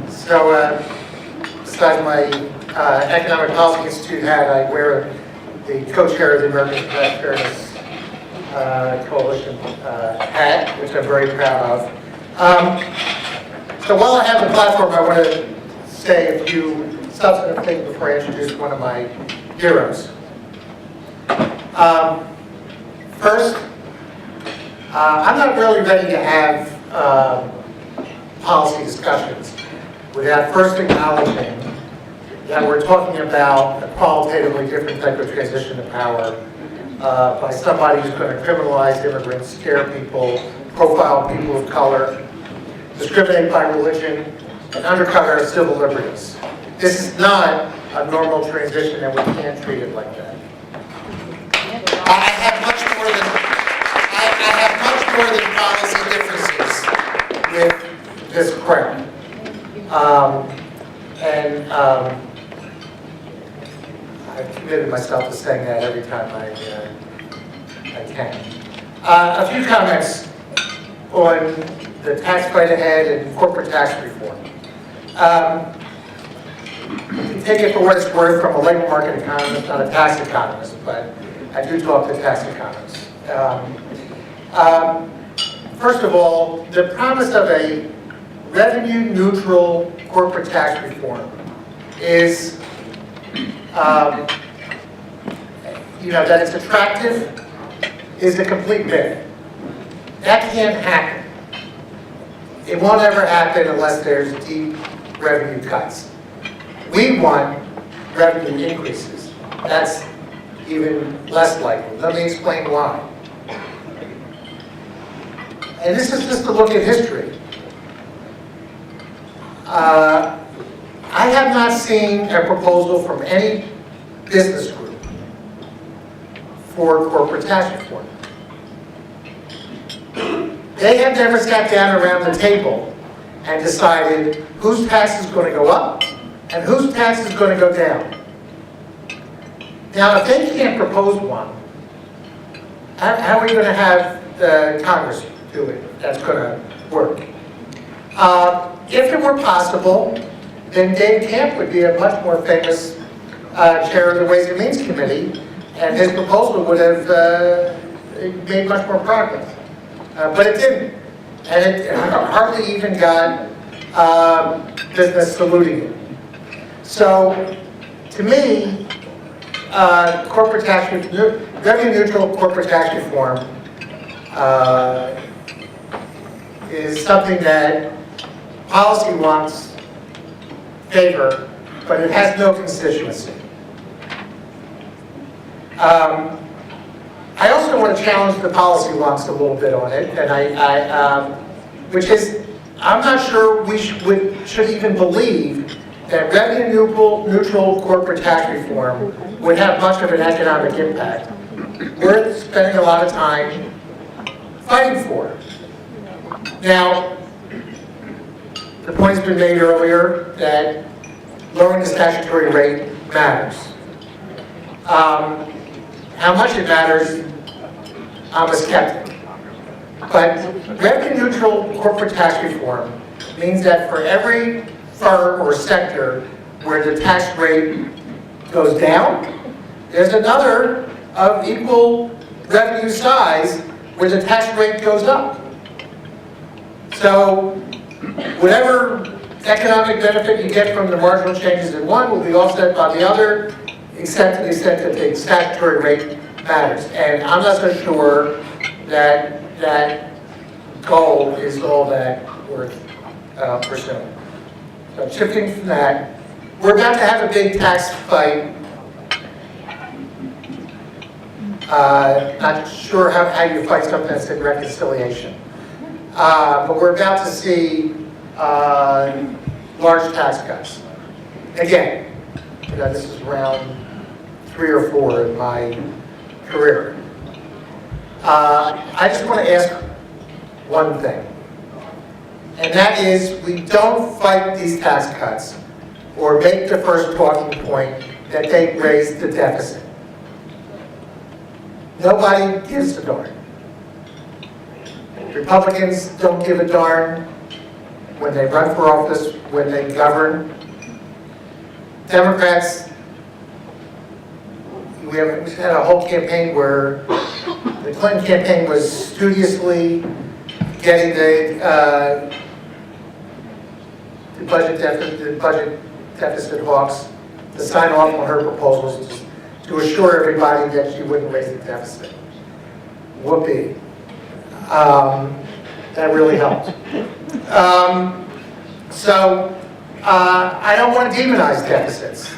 So, besides my Economic Policy Institute hat, I wear the co-chair of the American Tax Fairness Coalition hat, which I'm very proud of. So while I have the platform, I want to say a few substantive things before I introduce one of my heroes. First, I'm not really ready to have policy discussions without first acknowledging that we're talking about a qualitatively different type of transition to power by somebody who's going to criminalize immigrants, scare people, profile people of color, discriminate by religion, and undercut our civil liberties. This is not a normal transition, and we can't treat it like that. I have much more than policy differences with this crowd. I've committed myself to saying that every time I can. A few comments on the tax fight ahead and corporate tax reform. You can take it for what it's worth from a labor market economist, not a tax economist, but I do talk to tax economists. First of all, the promise of a revenue-neutral corporate tax reform is, that it's attractive is a complete myth. That can't happen. It won't ever happen unless there's deep revenue cuts. We want revenue increases. That's even less likely. Let me explain why. And this is just a look at history. I have not seen a proposal from any business group for corporate tax reform. They have never sat down around the table and decided whose tax is going to go up and whose tax is going to go down. Now, if they can't propose one, how are we going to have the Congress do it? That's going to work. If it were possible, then Dave Camp would be a much more famous chair of the Ways and Means Committee, and his proposal would have made much more progress. But it didn't. And it hardly even got business saluting it. So, to me, revenue-neutral corporate tax reform is something that policy wants favor, but it has no constituency. I also want to challenge the policy wants a little bit on it, and which is, I'm not sure we should even believe that revenue-neutral corporate tax reform would have much of an economic impact. We're spending a lot of time fighting for it. Now, the point has been made earlier that lowering the statutory rate matters. How much it matters, I'm a skeptic. But revenue-neutral corporate tax reform means that for every firm or sector where the tax rate goes down, there's another of equal revenue size where the tax rate goes up. So whatever economic benefit you get from the marginal changes in one will be offset by the other, except to the extent that the statutory rate matters. And I'm not so sure that that goal is all that worth pursuing. So shifting from that, we're about to have a big tax fight. Not sure how you fight something that's in reconciliation. But we're about to see large tax cuts. Again, this is round 3 or 4 in my career. I just want to ask one thing, and that is we don't fight these tax cuts or make the first talking point that they raise the deficit. Nobody gives a darn. Republicans don't give a darn. when they run for office, when they govern. Democrats, we had a whole campaign where the Clinton campaign was studiously getting the budget deficit hawks to sign off on her proposals to assure everybody that she wouldn't raise the deficit. Whoopee. That really helped. I don't want to demonize deficits.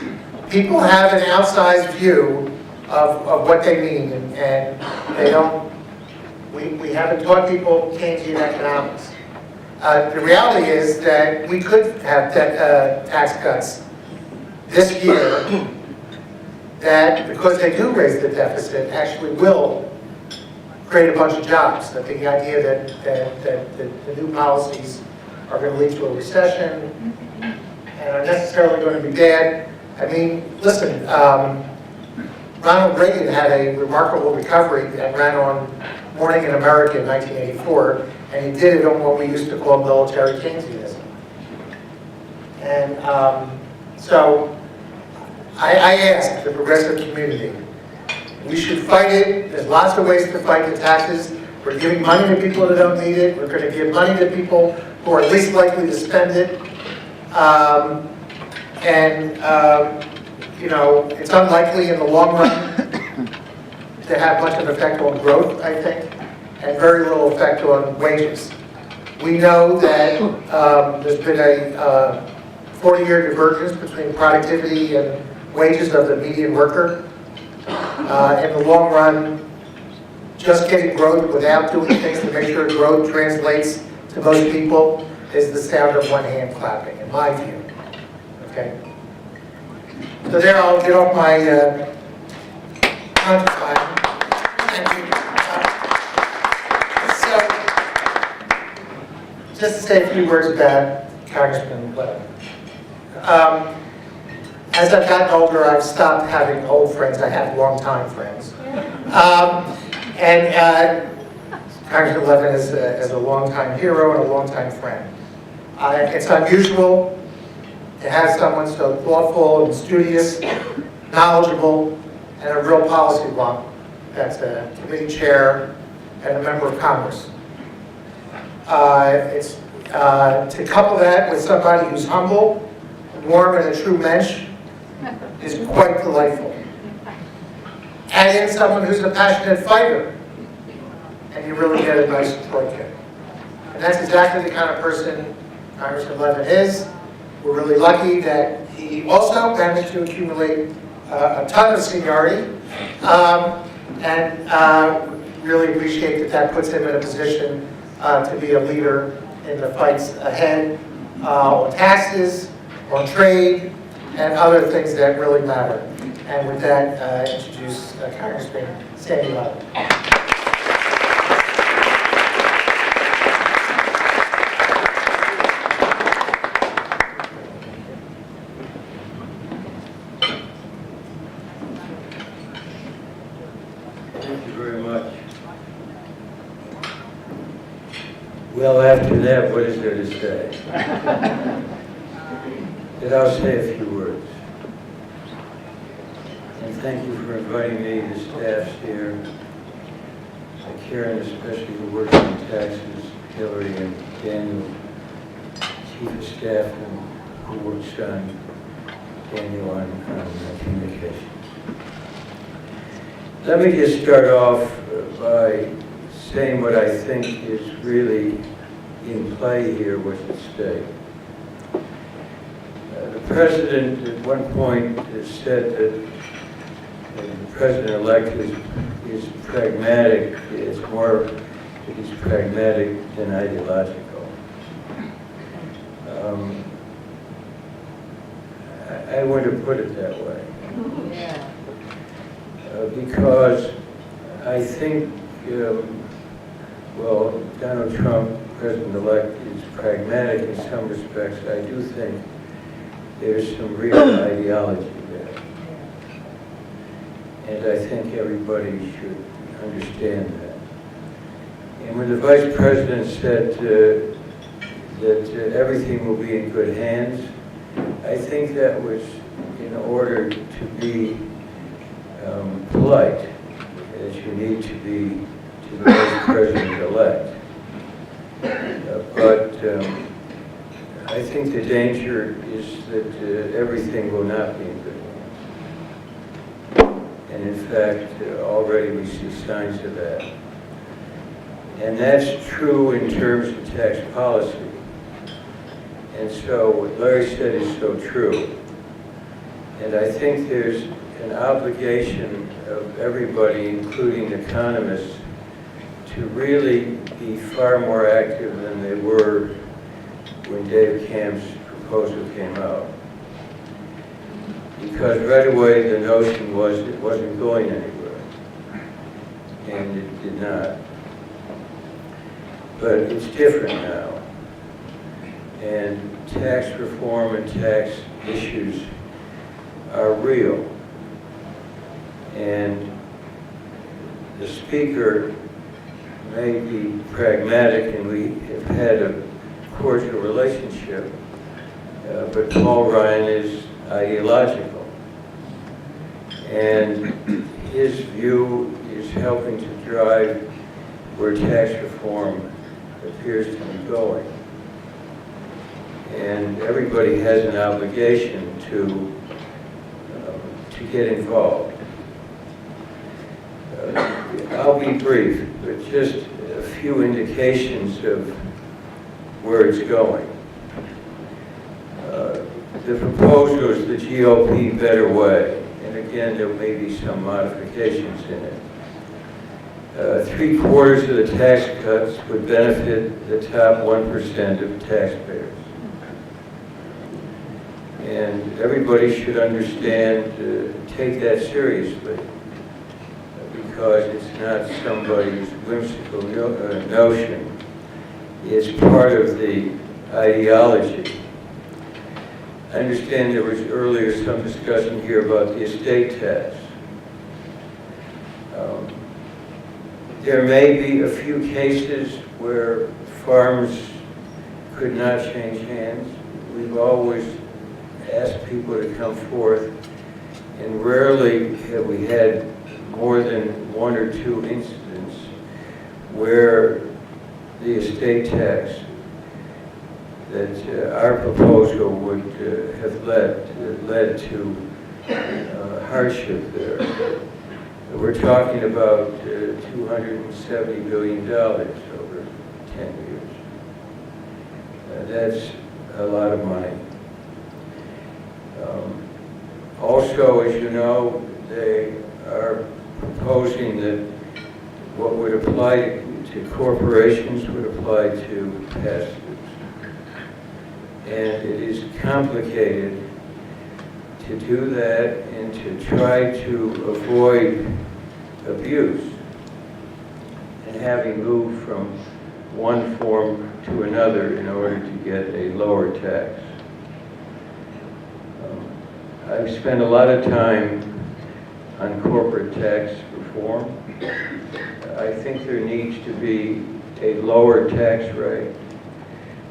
People have an outsized view of what they mean, and they don't. We haven't taught people Keynesian economics. The reality is that we could have tax cuts this year that, because they do raise the deficit, actually will create a bunch of jobs. I think the idea that the new policies are going to lead to a recession and are necessarily going to be bad. I mean, listen, Ronald Reagan had a remarkable recovery and ran on Morning in America in 1984, and he did it on what we used to call military Keynesianism. And so I ask the progressive community, we should fight it. There's lots of ways to fight the taxes. We're giving money to people that don't need it. We're going to give money to people who are least likely to spend it. You know, it's unlikely in the long run to have much of an effect on growth, I think, and very little effect on wages. We know that there's been a 40-year divergence between productivity and wages of the median worker. In the long run, just getting growth without doing things to make sure growth translates to most people is the sound of one hand clapping, in my view. Okay? So there, I'll get off my time. Thank you. So, just to say a few words about Congressman Levin. As I've gotten older, I've stopped having old friends. I have long-time friends. Congressman Levin is a long-time hero and a long-time friend. It's unusual to have someone so thoughtful and studious, knowledgeable, and a real policy wonk that's a committee chair and a member of Congress. To couple that with somebody who's humble, warm, and a true mensch is quite delightful. Add in someone who's a passionate fighter, and you really get a nice portrait. And that's exactly the kind of person Congressman Levin is. We're really lucky that he also managed to accumulate a ton of seniority, and really appreciate that puts him in a position to be a leader in the fights ahead on taxes, on trade, and other things that really matter. And with that, introduce Congressman Sandy Levin. Thank you very much. Well, after that, what is there to say? But I'll say a few words. And thank you for inviting me, the staff's here, Karen especially who works on taxes, Hillary and Daniel, Chief of Staff, who works on Daniel on communications. Let me just start off by saying what I think is really in play here, what's at stake. The President at one point said that the President-elect is pragmatic. It's more that he's pragmatic than ideological. I want to put it that way. Because I think, well, Donald Trump, President-elect, is pragmatic in some respects. I do think there's some real ideology there. And I think everybody should understand that. And when the Vice President said that everything will be in good hands. I think that was in order to be polite, as you need to be to the vice president-elect. But I think the danger is that everything will not be in good hands. And in fact, already we see signs of that. And that's true in terms of tax policy. And so what Larry said is so true. And I think there's an obligation of everybody, including economists, to really be far more active than they were when Dave Camp's proposal came out. Because right away the notion was it wasn't going anywhere. And it did not. But it's different now. And tax reform and tax issues are real. And the speaker may be pragmatic, and we have had a cordial relationship, but Paul Ryan is ideological. And his view is helping to drive where tax reform appears to be going. And everybody has an obligation to get involved. I'll be brief, but just a few indications of where it's going. The proposal is the GOP better way, and again, there may be some modifications in it. 3/4 of the tax cuts would benefit the top 1% of taxpayers. And everybody should understand, take that seriously, because it's not somebody's whimsical notion. It's part of the ideology. I understand there was earlier some discussion here about the estate tax. There may be a few cases where farms could not change hands. We've always asked people to come forth, and rarely have we had more than one or two incidents where the estate tax that our proposal would have led to hardship there. We're talking about $270 billion over 10 years. That's a lot of money. Also, as you know, they are proposing that what would apply to corporations would apply to pass-throughs. And it is complicated to do that and to try to avoid abuse and having moved from one form to another in order to get a lower tax. I've spent a lot of time on corporate tax reform. I think there needs to be a lower tax rate,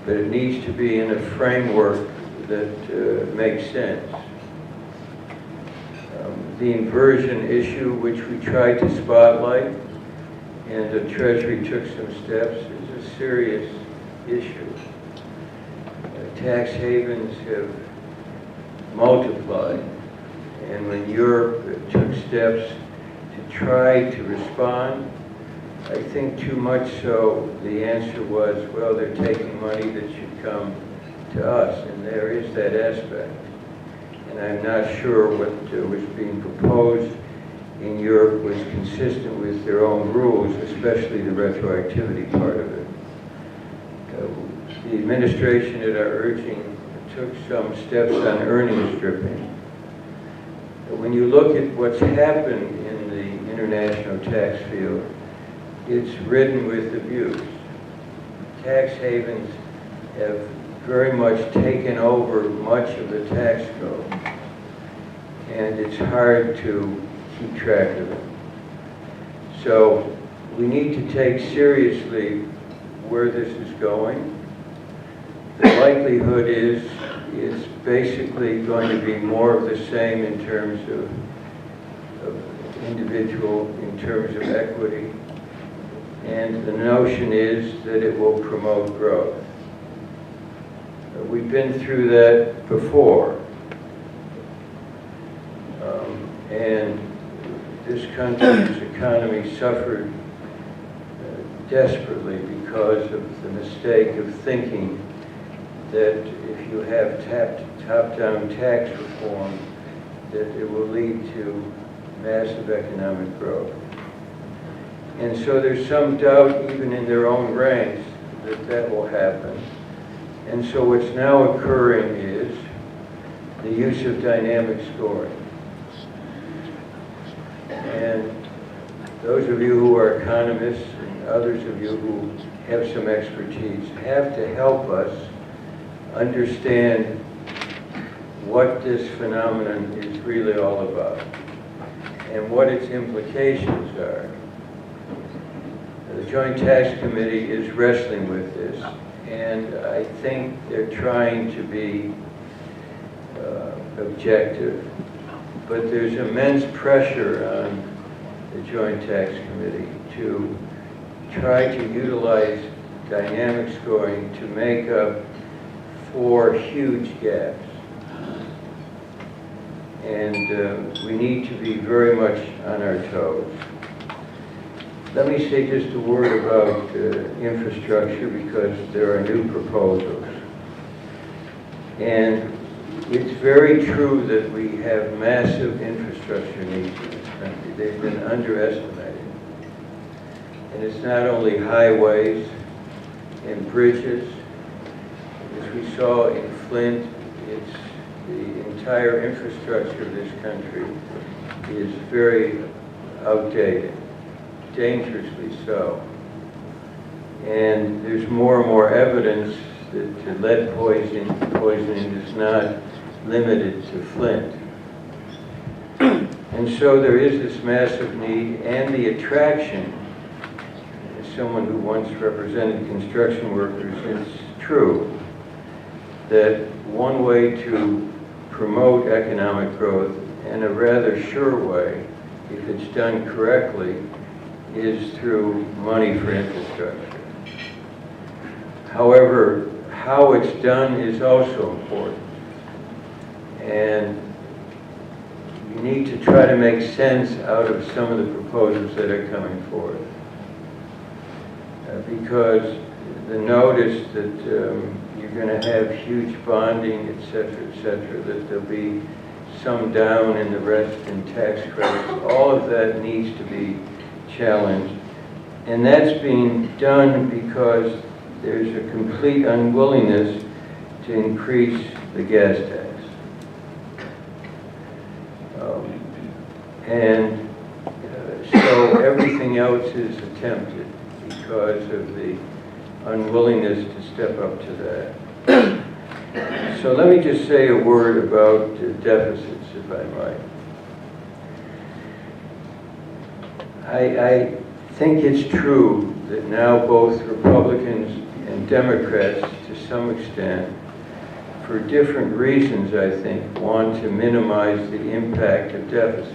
but it needs to be in a framework that makes sense. The inversion issue, which we tried to spotlight, and the Treasury took some steps, is a serious issue. Tax havens have multiplied, and when Europe took steps to try to respond, I think too much so the answer was, well, they're taking money that should come to us, and there is that aspect. And I'm not sure what was being proposed in Europe was consistent with their own rules, especially the retroactivity part of it. The administration at our urging took some steps on earnings stripping. When you look at what's happened in the international tax field, it's ridden with abuse. Tax havens have very much taken over much of the tax code, and it's hard to keep track of it. So we need to take seriously where this is going. the likelihood is basically going to be more of the same in terms of individual, in terms of equity. And the notion is that it will promote growth. We've been through that before. And this country's economy suffered desperately because of the mistake of thinking that if you have top-down tax reform, that it will lead to massive economic growth. And so there's some doubt even in their own ranks that that will happen. And so what's now occurring is the use of dynamic scoring. And those of you who are economists and others of you who have some expertise have to help us understand what this phenomenon is really all about and what its implications are. The Joint Tax Committee is wrestling with this, and I think they're trying to be objective. But there's immense pressure on the Joint Tax Committee to try to utilize dynamic scoring to make up for huge gaps. And we need to be very much on our toes. Let me say just a word about infrastructure, because there are new proposals. And it's very true that we have massive infrastructure needs in this country. They've been underestimated. And it's not only highways and bridges. As we saw in Flint, it's the entire infrastructure of this country is very outdated, dangerously so. And there's more and more evidence that lead poisoning is not limited to Flint. And so there is this massive need, and the attraction, as someone who once represented construction workers, it's true that one way to promote economic growth, and a rather sure way, if it's done correctly, is through money for infrastructure. However, how it's done is also important. And you need to try to make sense out of some of the proposals that are coming forward. Because the notice that you're going to have huge bonding, et cetera, that there'll be some down and the rest in tax credits, all of that needs to be challenged. And that's being done because there's a complete unwillingness to increase the gas tax. So everything else is attempted because of the unwillingness to step up to that. So let me just say a word about deficits, if I might. I think it's true that now both Republicans and Democrats, to some extent, for different reasons, I think, want to minimize the impact of deficits.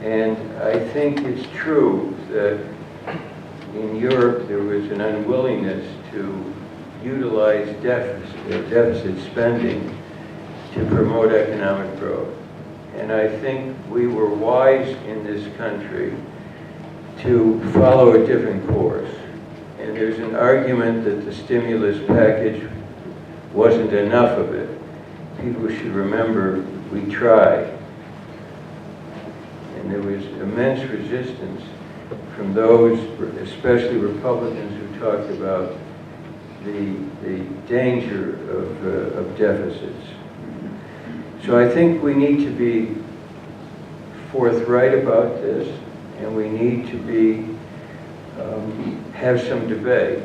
And I think it's true that in Europe there was an unwillingness to utilize deficit spending to promote economic growth. And I think we were wise in this country to follow a different course. And there's an argument that the stimulus package wasn't enough of it. People should remember we tried. And there was immense resistance from those, especially Republicans, who talked about the danger of deficits. So I think we need to be forthright about this, and we need to be have some debate.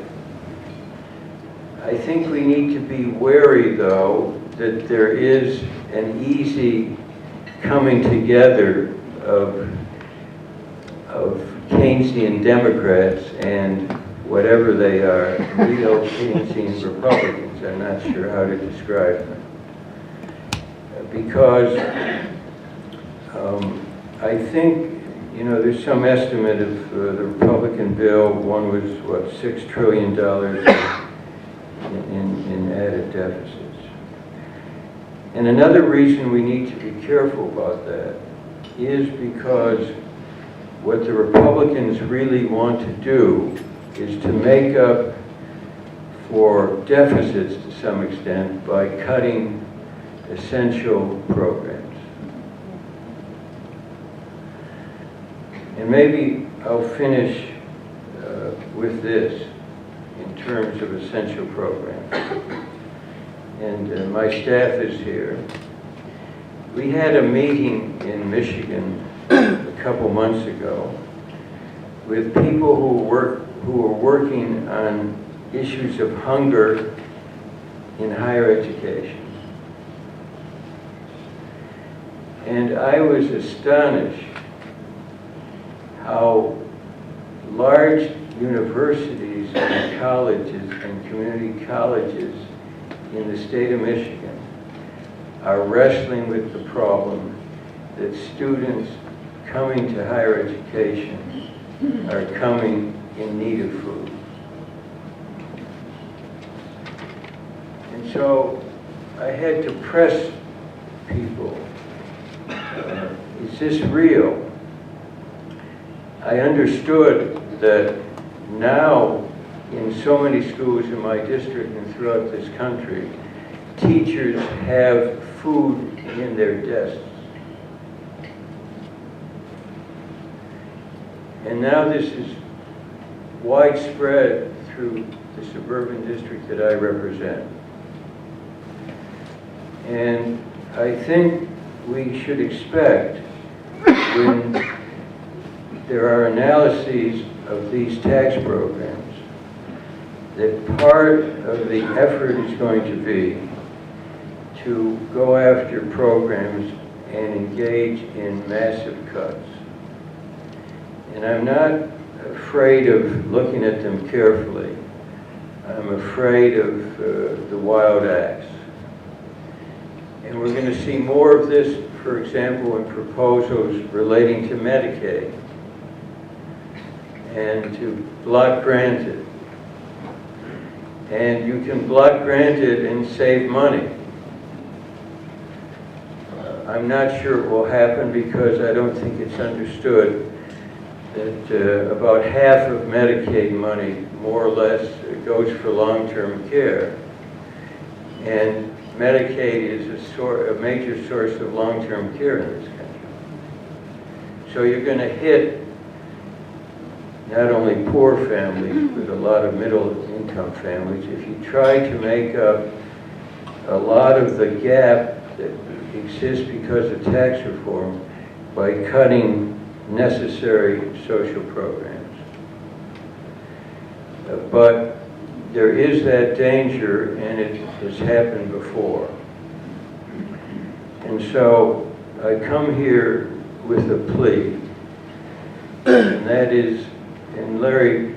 I think we need to be wary, though, that there is an easy coming together of Keynesian Democrats and whatever they are, neo-Keynesian Republicans. I'm not sure how to describe them. Because I think, you know, there's some estimate of the Republican bill. One was, what, $6 trillion in added deficits. And another reason we need to be careful about that is because what the Republicans really want to do is to make up for deficits to some extent by cutting essential programs. And maybe I'll finish with this in terms of essential programs. And my staff is here. We had a meeting in Michigan a couple months ago with people who are working on issues of hunger in higher education. And I was astonished how large universities and colleges and community colleges in the state of Michigan are wrestling with the problem that students coming to higher education are coming in need of food. And so I had to press people, is this real? I understood that now in so many schools in my district and throughout this country, teachers have food in their desks. And now this is widespread through the suburban district that I represent. And I think we should expect, when there are analyses of these tax programs, that part of the effort is going to be to go after programs and engage in massive cuts. And I'm not afraid of looking at them carefully. I'm afraid of the wild acts. And we're going to see more of this, for example, in proposals relating to Medicaid and to block granted. And you can block granted and save money. I'm not sure it will happen because I don't think it's understood that about half of Medicaid money, more or less, goes for long-term care. And Medicaid is a major source of long-term care in this country. So you're going to hit not only poor families, but a lot of middle-income families. If you try to make up a lot of the gap that exists because of tax reform by cutting necessary social programs. But there is that danger, and it has happened before. And so I come here with a plea, and that is, and Larry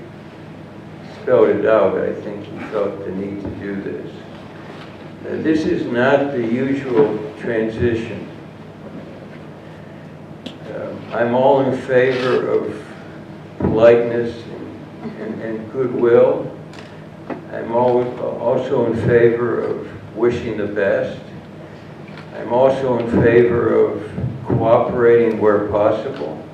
spelled it out, I think he felt the need to do this. This is not the usual transition. I'm all in favor of politeness and goodwill. I'm also in favor of wishing the best. I'm also in favor of cooperating where possible.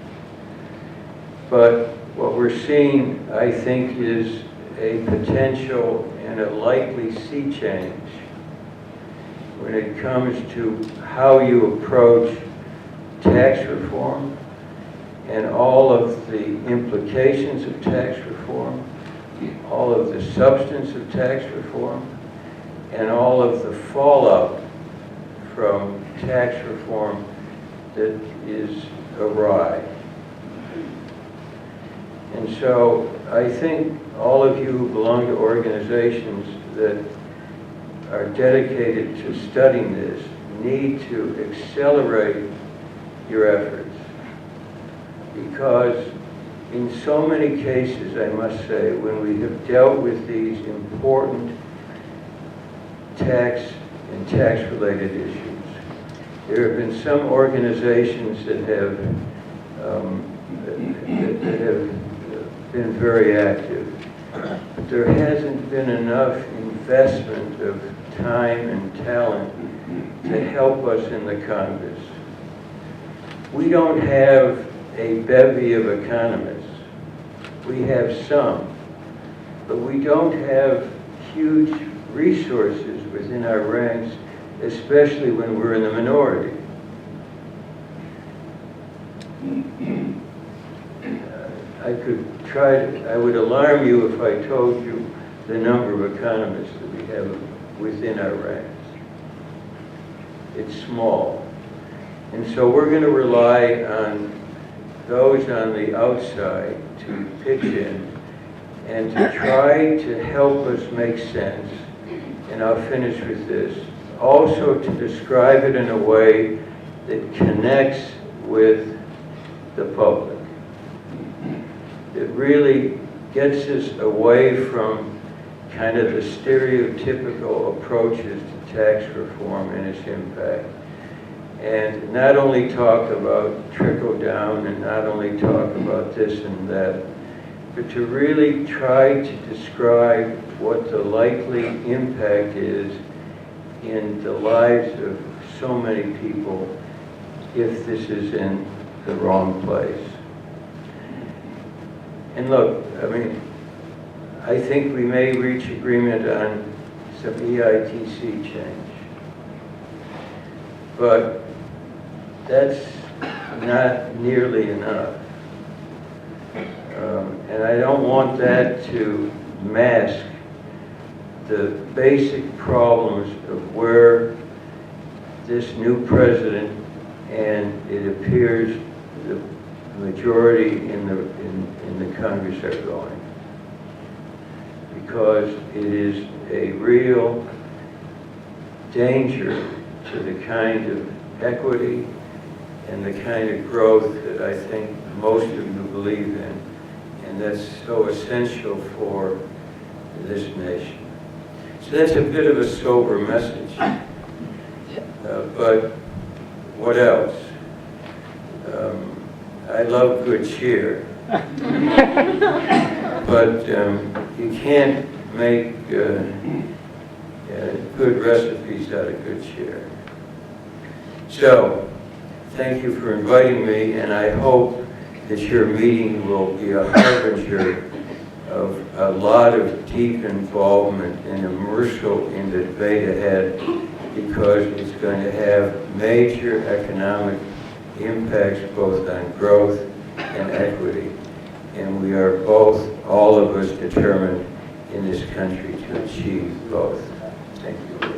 But what we're seeing, I think, is a potential and a likely sea change when it comes to how you approach tax reform and all of the implications of tax reform, all of the substance of tax reform, and all of the fallout from tax reform that is awry. And so I think all of you who belong to organizations that are dedicated to studying this need to accelerate your efforts, because in so many cases, I must say, when we have dealt with these important tax and tax-related issues, there have been some organizations that have been very active. But there hasn't been enough investment of time and talent to help us in the Congress. We don't have a bevy of economists. We have some, but we don't have huge resources within our ranks, especially when we're in the minority. I would alarm you if I told you the number of economists that we have within our ranks. It's small. And so we're going to rely on those on the outside to pitch in and to try to help us make sense. And I'll finish with this. Also to describe it in a way that connects with the public. It really gets us away from kind of the stereotypical approaches to tax reform and its impact. And not only talk about trickle down and not only talk about this and that, but to really try to describe what the likely impact is in the lives of so many people if this is in the wrong place. And look, I mean, I think we may reach agreement on some EITC change. But that's not nearly enough. And I don't want that to mask the basic problems of where this new president and it appears the majority in the Congress are going. Because it is a real danger to the kind of equity and the kind of growth that I think most of you believe in, and that's so essential for this nation. So that's a bit of a sober message. But what else? I love good cheer. But you can't make good recipes out of good cheer. So, thank you for inviting me, and I hope that your meeting will be a harbinger of a lot of deep involvement and immersal in the debate ahead, because it's going to have major economic impacts both on growth and equity. And we are both, all of us, determined in this country to achieve both. Thank you.